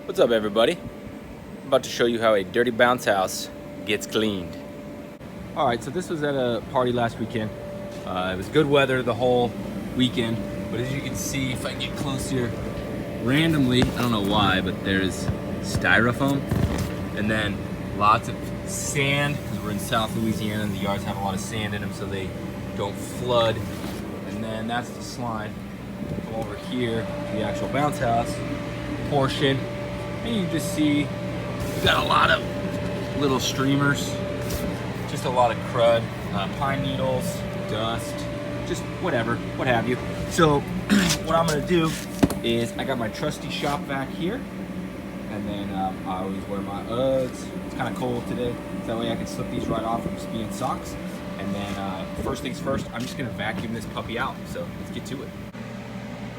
What's up, everybody? I'm about to show you how a dirty bounce house gets cleaned. All right, so this was at a party last weekend. It was good weather the whole weekend, but as you can see, if I get close here, randomly, I don't know why, but there's styrofoam and then lots of sand, because we're in South Louisiana and the yards have a lot of sand in them so they don't flood. And then that's the slime. Go over here to the actual bounce house portion, and you just see we've got a lot of little streamers, just a lot of crud, pine needles, dust, just whatever, what have you. So what I'm gonna do is I got my trusty shop vac here, and then I always wear my Uggs. It's kind of cold today, so that way I can slip these right off from just being socks. And then first things first, I'm just gonna vacuum this puppy out. So let's get to it.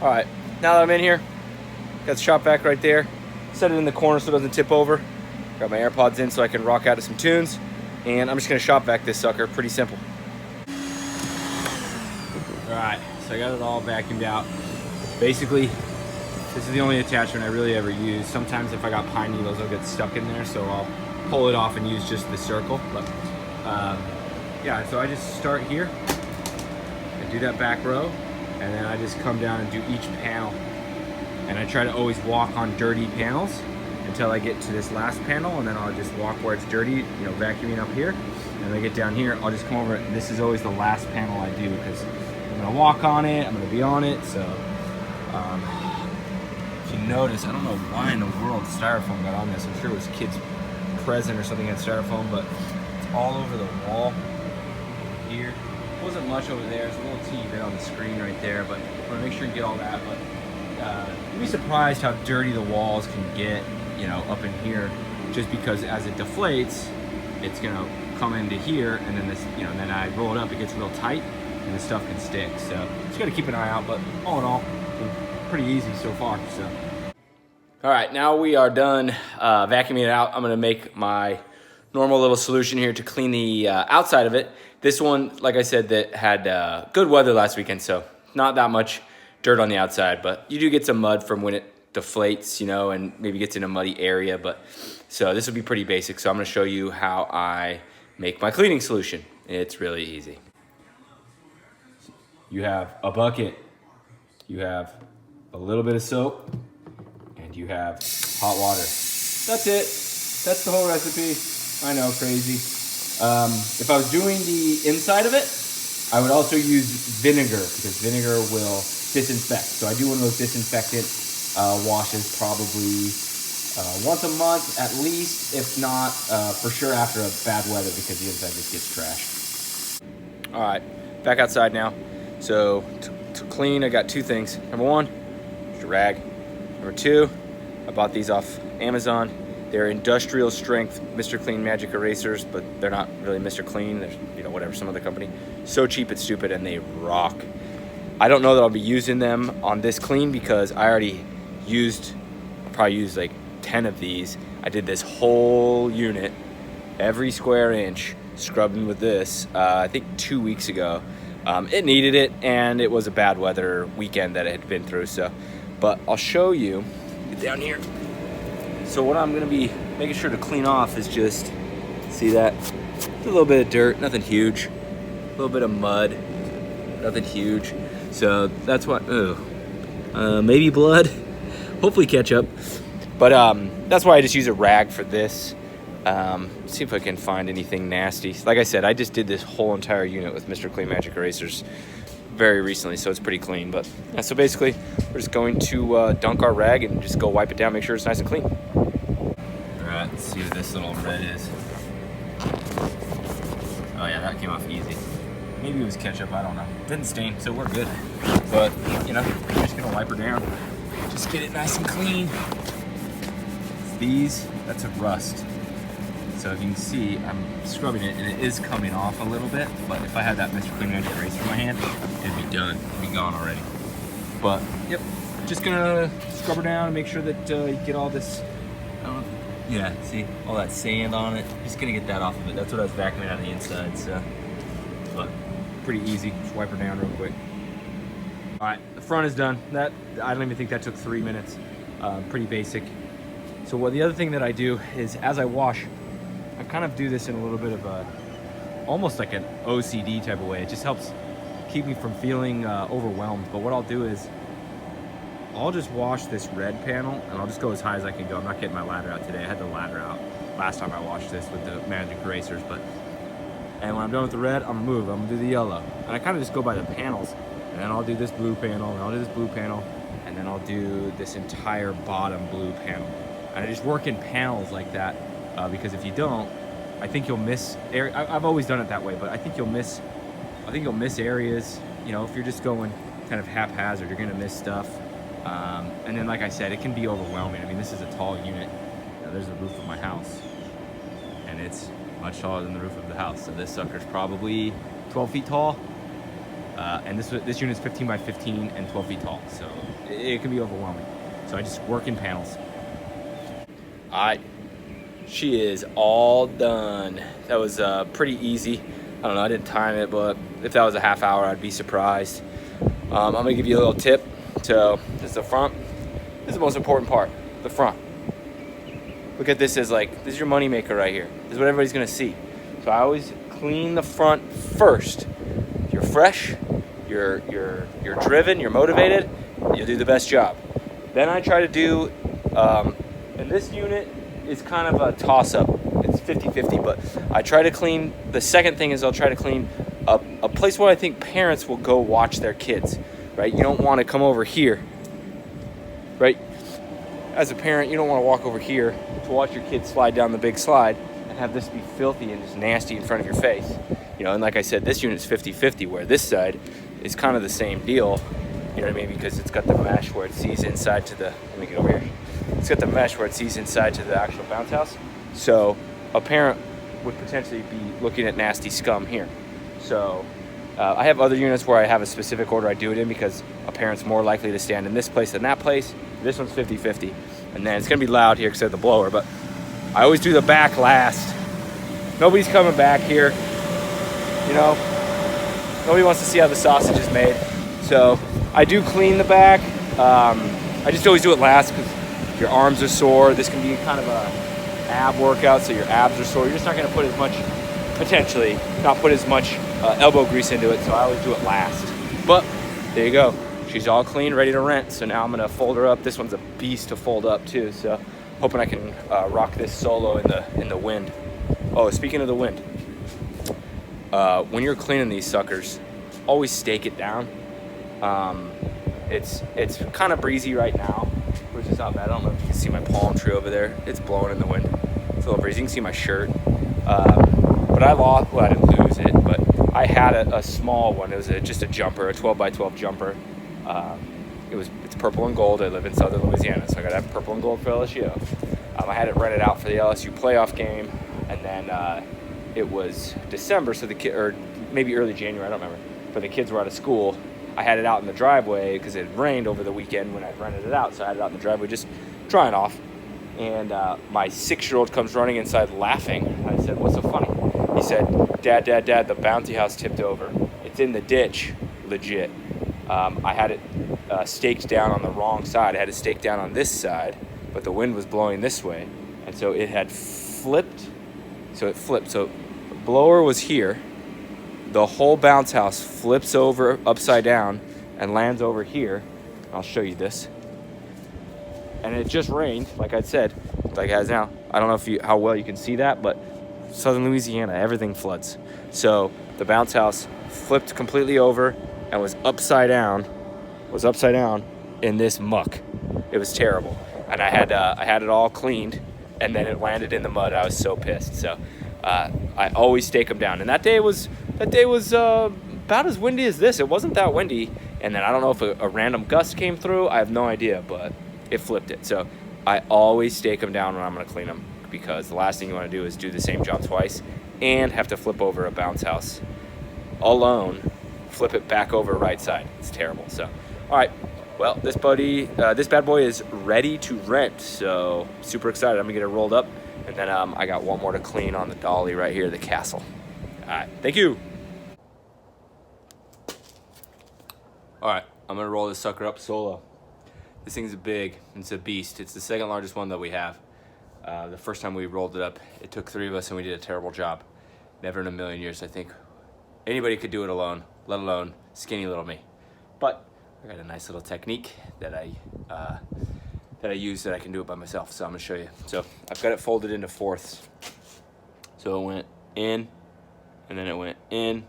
All right, now that I'm in here, got the shop vac right there. Set it in the corner so it doesn't tip over. Got my AirPods in so I can rock out to some tunes. And I'm just gonna shop vac this sucker, pretty simple. All right, so I got it all vacuumed out. Basically, this is the only attachment I really ever use. Sometimes if I got pine needles, they'll get stuck in there, so I'll pull it off and use just the circle. But yeah, so I just start here and do that back row, and then I just come down and do each panel. And I try to always walk on dirty panels until I get to this last panel, and then I'll just walk where it's dirty, you know, vacuuming up here. And when I get down here, I'll just come over, and this is always the last panel I do because I'm gonna walk on it, I'm gonna be on it. So if you notice, I don't know why in the world styrofoam got on this. I'm sure it was kids present or something had styrofoam, but it's all over the wall here. Wasn't much over there. There's a little teeny bit on the screen right there, but I want to make sure you get all that. But you'd be surprised how dirty the walls can get, you know, up in here, just because as it deflates, it's gonna come into here, and then this, you know, and then I roll it up, it gets real tight, and the stuff can stick. So just gotta keep an eye out. But all in all, pretty easy so far. So all right, now we are done vacuuming it out. I'm gonna make my normal little solution here to clean the outside of it. This one, like I said, that had good weather last weekend, so not that much dirt on the outside, but you do get some mud from when it deflates, you know, and maybe gets in a muddy area. But so this will be pretty basic. So I'm gonna show you how I make my cleaning solution. It's really easy. You have a bucket, you have a little bit of soap, and you have hot water. That's it. That's the whole recipe. I know, crazy. If I was doing the inside of it, I would also use vinegar, because vinegar will disinfect. So I do one of those disinfectant washes probably once a month at least, if not for sure after a bad weather, because the inside just gets trashed. All right, back outside now. So to clean, I got two things. Number one, just a rag. Number two, I bought these off Amazon. They're industrial strength Mr. Clean Magic erasers, but they're not really Mr. Clean. They're, you know, whatever, some other company. So cheap it's stupid, and they rock. I don't know that I'll be using them on this clean because I already probably used like 10 of these. I did this whole unit, every square inch, scrubbing with this, I think 2 weeks ago. It needed it, and it was a bad weather weekend that it had been through. So, but I'll show you, get down here. So what I'm gonna be making sure to clean off is just, see that? A little bit of dirt, nothing huge. A little bit of mud, nothing huge. So that's what, maybe blood, hopefully ketchup. But that's why I just use a rag for this. See if I can find anything nasty. Like I said, I just did this whole entire unit with Mr. Clean Magic erasers very recently, so it's pretty clean. But yeah, so basically, we're just going to dunk our rag and just go wipe it down, make sure it's nice and clean. All right, let's see what this little red is. Oh yeah, that came off easy. Maybe it was ketchup, I don't know. Didn't stain, so we're good. But, you know, I'm just gonna wipe her down. Just get it nice and clean. These, that's a rust. So if you can see, I'm scrubbing it, and it is coming off a little bit, but if I had that Mr. Clean Magic eraser in my hand, it'd be done, it'd be gone already. But, yep, just gonna scrub her down and make sure that you get all this, yeah, see, all that sand on it. Just gonna get that off of it. That's what I was vacuuming out of the inside, so. But, pretty easy, just wipe her down real quick. All right, the front is done. That, I don't even think that took 3 minutes. Pretty basic. So what the other thing that I do is as I wash, I kind of do this in a little bit of a, almost like an OCD type of way. It just helps keep me from feeling overwhelmed. But what I'll do is I'll just wash this red panel and I'll just go as high as I can go. I'm not getting my ladder out today. I had the ladder out last time I washed this with the magic erasers, and when I'm done with the red, I'm gonna do the yellow. And I kind of just go by the panels, and then I'll do this blue panel, and I'll do this blue panel, and then I'll do this entire bottom blue panel. And I just work in panels like that, because if you don't, I think you'll miss area. I've always done it that way, but I think you'll miss areas. You know, if you're just going kind of haphazard, you're gonna miss stuff. And then, like I said, it can be overwhelming. I mean, this is a tall unit. You know, there's the roof of my house, and it's much taller than the roof of the house. So this sucker's probably 12 feet tall. And this unit's 15 by 15 and 12 feet tall. So it can be overwhelming. So I just work in panels. She is all done. That was pretty easy. I don't know, I didn't time it, but if that was a half hour, I'd be surprised. I'm gonna give you a little tip. So this is the front. This is the most important part, the front. Look at this as like, this is your money maker right here. This is what everybody's gonna see. So I always clean the front first. If you're fresh, you're driven, you're motivated, you'll do the best job. Then I try to do, and this unit is kind of a toss-up. It's 50-50, but I try to clean, the second thing is I'll try to clean a place where I think parents will go watch their kids, right? You don't want to come over here, right? As a parent, you don't want to walk over here to watch your kids slide down the big slide and have this be filthy and just nasty in front of your face. You know, and like I said, this unit's 50-50, where this side is kind of the same deal, you know what I mean? Because it's got the mesh where it sees inside to the, let me get over here. It's got the mesh where it sees inside to the actual bounce house. So a parent would potentially be looking at nasty scum here. So I have other units where I have a specific order I do it in because a parent's more likely to stand in this place than that place. This one's 50-50. And then it's gonna be loud here because I have the blower, but I always do the back last. Nobody's coming back here, you know? Nobody wants to see how the sausage is made. So I do clean the back. I just always do it last because your arms are sore. This can be kind of a ab workout, so your abs are sore. You're just not gonna put as much, potentially, not put as much elbow grease into it, so I always do it last. But there you go. She's all clean, ready to rent. So now I'm gonna fold her up. This one's a beast to fold up too. So hoping I can rock this solo in the wind. Oh, speaking of the wind, when you're cleaning these suckers, always stake it down. It's kind of breezy right now, which is not bad. I don't know if you can see my palm tree over there. It's blowing in the wind. It's a little breezy. You can see my shirt. But I lost, well, I didn't lose it, but I had a small one. It was just a jumper, a 12 by 12 jumper. It's purple and gold. I live in southern Louisiana, so I gotta have purple and gold for LSU. I had it rented out for the LSU playoff game, and then it was December, so the kid, or maybe early January, I don't remember, but the kids were out of school. I had it out in the driveway because it had rained over the weekend when I rented it out, so I had it out in the driveway just drying off. And my 6-year-old comes running inside laughing. I said, "What's so funny?" He said, Dad, the bouncy house tipped over. It's in the ditch, legit. I had it staked down on the wrong side. I had it staked down on this side, but the wind was blowing this way. And so it had flipped. So it flipped. So the blower was here. The whole bounce house flips over upside down and lands over here. I'll show you this. And it just rained, like I said, like it has now. I don't know how well you can see that, but southern Louisiana, everything floods. So the bounce house flipped completely over and was upside down in this muck. It was terrible. And I had it all cleaned, and then it landed in the mud. I was so pissed. So I always stake them down. And that day was about as windy as this. It wasn't that windy. And then I don't know if a random gust came through. I have no idea, but it flipped it. So I always stake them down when I'm gonna clean them, because the last thing you wanna do is do the same job twice and have to flip over a bounce house alone, flip it back over right side. It's terrible. So, all right. Well, this bad boy is ready to rent. So super excited. I'm gonna get it rolled up. And then I got one more to clean on the dolly right here, the castle. All right, thank you. All right, I'm gonna roll this sucker up solo. This thing's big, it's a beast. It's the second largest one that we have. The first time we rolled it up, it took 3 of us and we did a terrible job. Never in a million years, I think, anybody could do it alone, let alone skinny little me. But I got a nice little technique that I use that I can do it by myself, so I'm gonna show you. So I've got it folded into fourths. So it went in, and then it went in,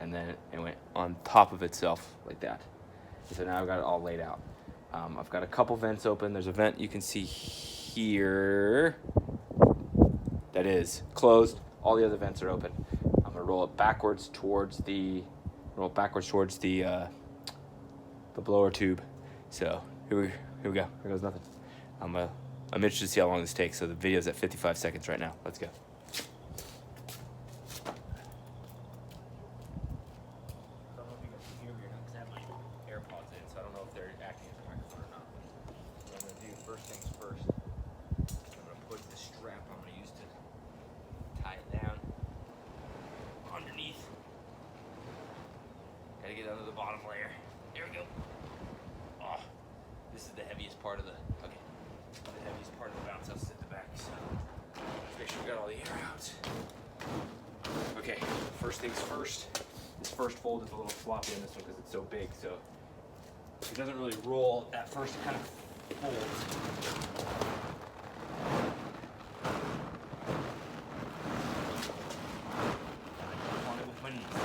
and then it went on top of itself like that. So now I've got it all laid out. I've got a couple vents open. There's a vent you can see here that is closed. All the other vents are open. I'm gonna roll it backwards towards the blower tube. So here we go. Here goes nothing. I'm interested to see how long this takes. So the video's at 55 seconds right now. Let's go. First things first, I'm going to put this strap I'm going to use to tie it down underneath. Got to get under the bottom layer. There we go. Oh, this is the heaviest part of the bounce house at the back. So let's make sure we got all the air out. Okay, first things first. This first fold is a little floppy on this one because it's so big, so it doesn't really roll at first. It kind of folds. On it with my knees.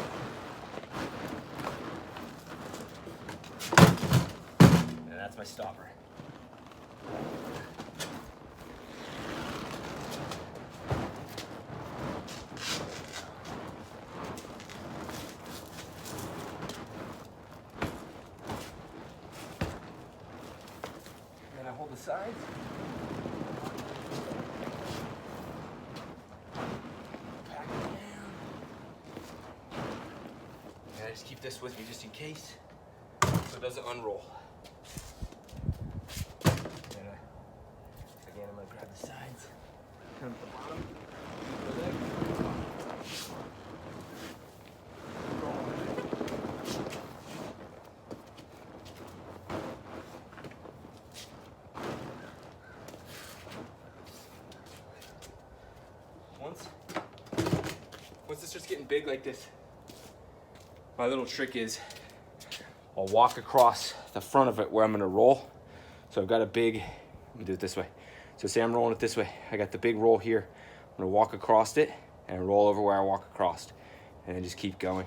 And that's my stopper. Hold the sides. Pack it down. And I just keep this with me just in case, so it doesn't unroll. And again, I'm going to grab the sides, come to the bottom, Once it starts getting big like this, my little trick is I'll walk across the front of it where I'm gonna roll. So I've got a big, let me do it this way. So say I'm rolling it this way. I got the big roll here. I'm gonna walk across it and roll over where I walk across, and then just keep going.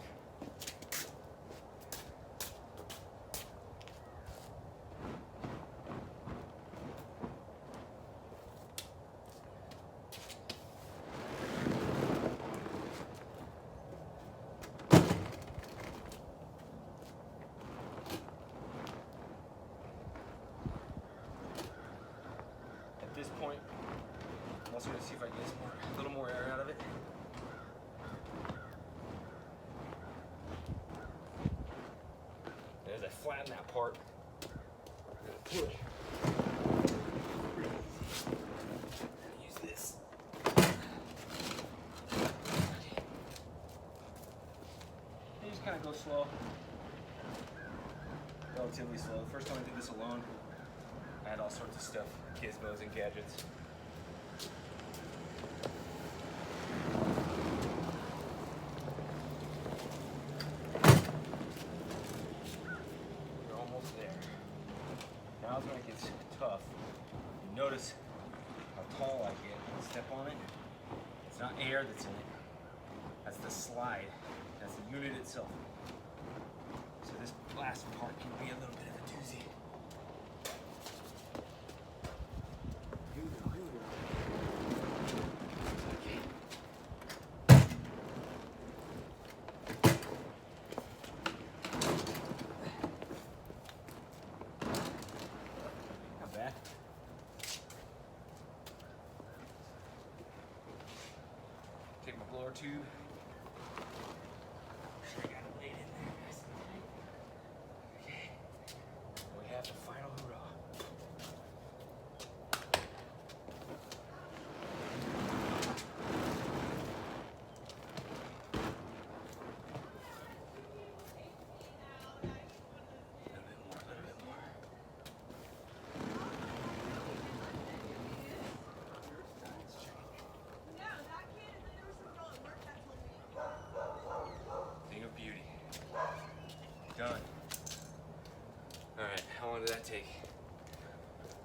At this point, I'm also going to see if I can get a little more air out of it. And as I flatten that part, I'm going to push. Use this. You just kind of go slow. Relatively slow. The first time I did this alone, I had all sorts of stuff, gizmos and gadgets. We're almost there. Now is when it gets tough. You notice how tall I get. Step on it. It's not air that's in it. That's the slide. That's the unit itself. So this last part can be a little bit of a doozy. Not bad. Take my blower tube. Sure I got it laid in there nice and tight. Okay. We have the final hurrah.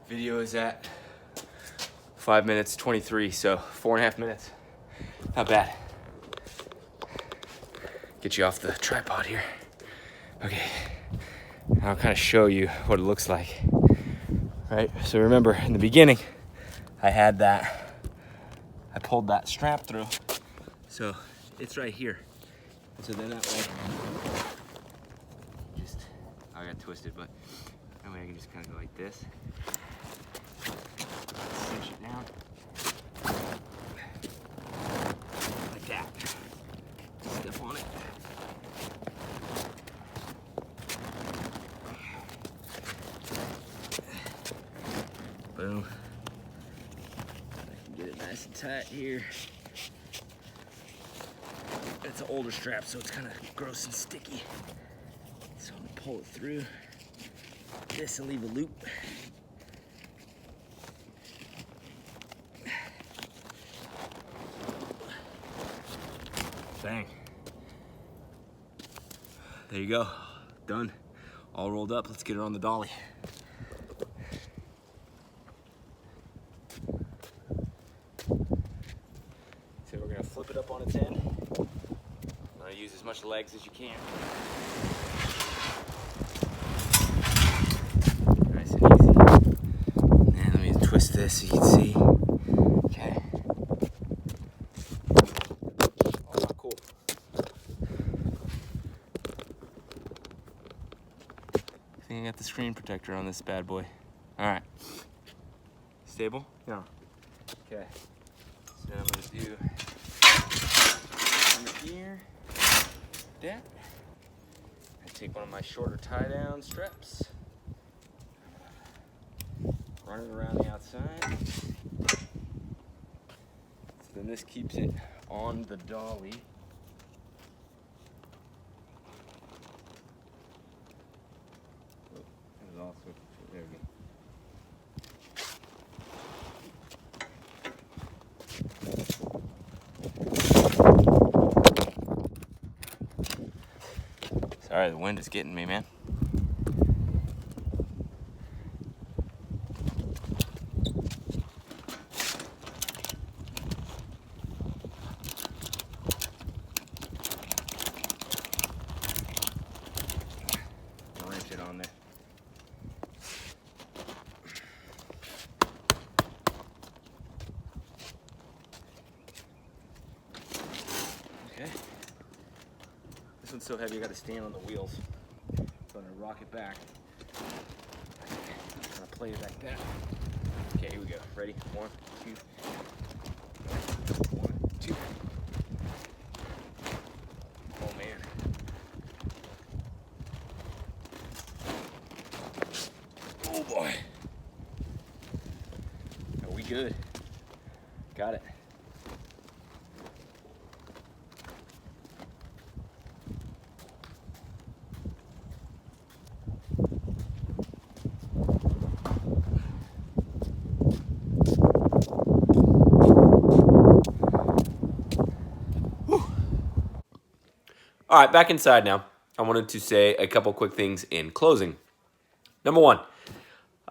Video is at 5 minutes 23, so 4.5 minutes. Not bad. Get you off the tripod here. Okay, I'll kind of show you what it looks like. Right, so remember in the beginning, I pulled that strap through, so it's right here. And so then that way, I got twisted, but that way I can just kind of go like this. Cinch it down. Like that. Step on it. Boom. I can get it nice and tight here. It's an older strap, so it's kind of gross and sticky. So I'm gonna pull it through this and leave a loop. Bang. There you go. Done. All rolled up. Let's get her on the dolly. So we're gonna flip it up on its end. Use as much legs as you can. Nice and easy. And let me twist this so you can see. Okay. Oh, cool. I think I got the screen protector on this bad boy. All right. Stable? Yeah. Okay. So now I'm gonna do under here. That. I take one of my shorter tie-down straps, run it around the outside. So then this keeps it on the dolly. Oh, that was also, there we go. Sorry, the wind is getting me, man. Wrench it on there. Okay. This one's so heavy I gotta stand on the wheels. So I'm gonna rock it back. I'm gonna play it like that. Okay, here we go. Ready? 1, 2. 1, 2. Oh man. Oh boy. Are we good? Got it. All right, back inside now. I wanted to say a couple quick things in closing. Number one,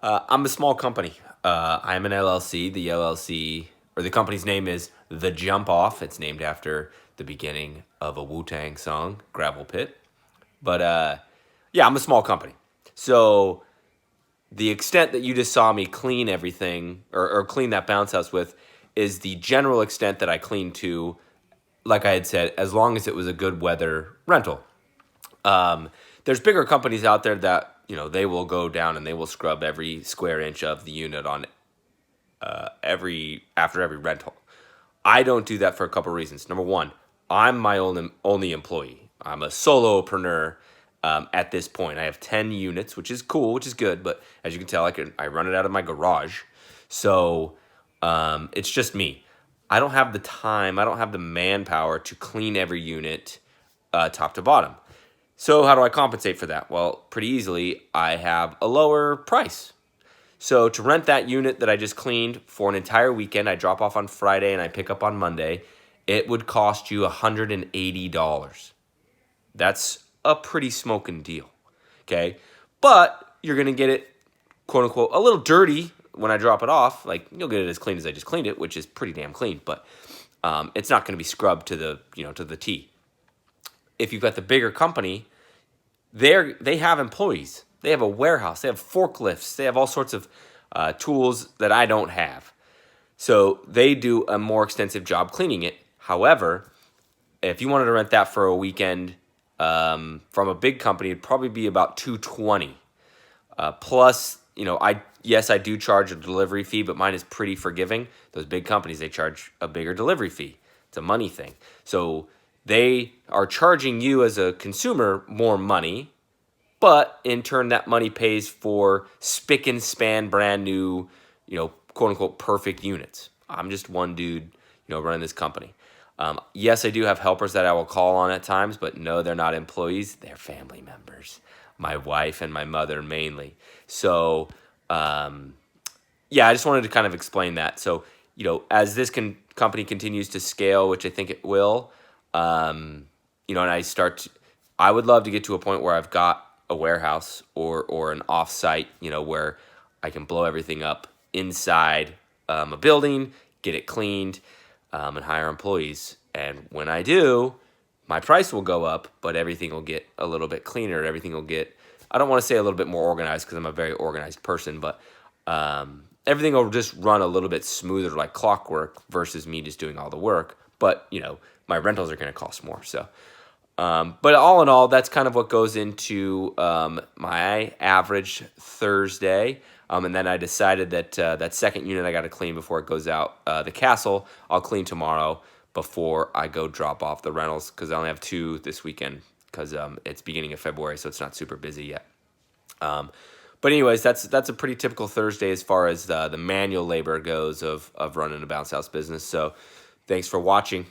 I'm a small company. I'm an LLC. The LLC, or the company's name is The Jump Off. It's named after the beginning of a Wu-Tang song, Gravel Pit. But yeah, I'm a small company. So the extent that you just saw me clean everything, or clean that bounce house with, is the general extent that I clean to, like I had said, as long as it was a good weather rental. There's bigger companies out there that, you know, they will go down and they will scrub every square inch of the unit on after every rental. I don't do that for a couple reasons. Number one, I'm my only employee. I'm a solopreneur at this point. I have 10 units, which is cool, which is good, but as you can tell, I run it out of my garage. So it's just me. I don't have the time, I don't have the manpower to clean every unit top to bottom. So how do I compensate for that? Well, pretty easily, I have a lower price. So to rent that unit that I just cleaned for an entire weekend, I drop off on Friday and I pick up on Monday, it would cost you $180. That's a pretty smoking deal, okay? But you're going to get it, quote unquote, a little dirty when I drop it off, like, you'll get it as clean as I just cleaned it, which is pretty damn clean, but it's not going to be scrubbed to the, to the T. If you've got the bigger company, they have employees. They have a warehouse. They have forklifts. They have all sorts of tools that I don't have. So they do a more extensive job cleaning it. However, if you wanted to rent that for a weekend from a big company, it'd probably be about $220. Plus, I do charge a delivery fee, but mine is pretty forgiving. Those big companies, they charge a bigger delivery fee. It's a money thing. So they are charging you as a consumer more money, but in turn, that money pays for spick and span, brand new, quote unquote, perfect units. I'm just one dude, running this company. Yes, I do have helpers that I will call on at times, but no, they're not employees. They're family members. My wife and my mother mainly. So, I just wanted to kind of explain that. So, as this company continues to scale, which I think it will, and I would love to get to a point where I've got a warehouse or an offsite, where I can blow everything up inside a building, get it cleaned, and hire employees. And when I do, my price will go up, but everything will get a little bit cleaner. Everything will get, I don't want to say a little bit more organized because I'm a very organized person, but everything will just run a little bit smoother like clockwork versus me just doing all the work. But, my rentals are going to cost more. So, but all in all, that's kind of what goes into my average Thursday. And then I decided that that second unit I got to clean before it goes out. The castle, I'll clean tomorrow before I go drop off the rentals because I only have 2 this weekend because it's beginning of February, so it's not super busy yet. But anyways, that's a pretty typical Thursday as far as the manual labor goes of running a bounce house business. So thanks for watching.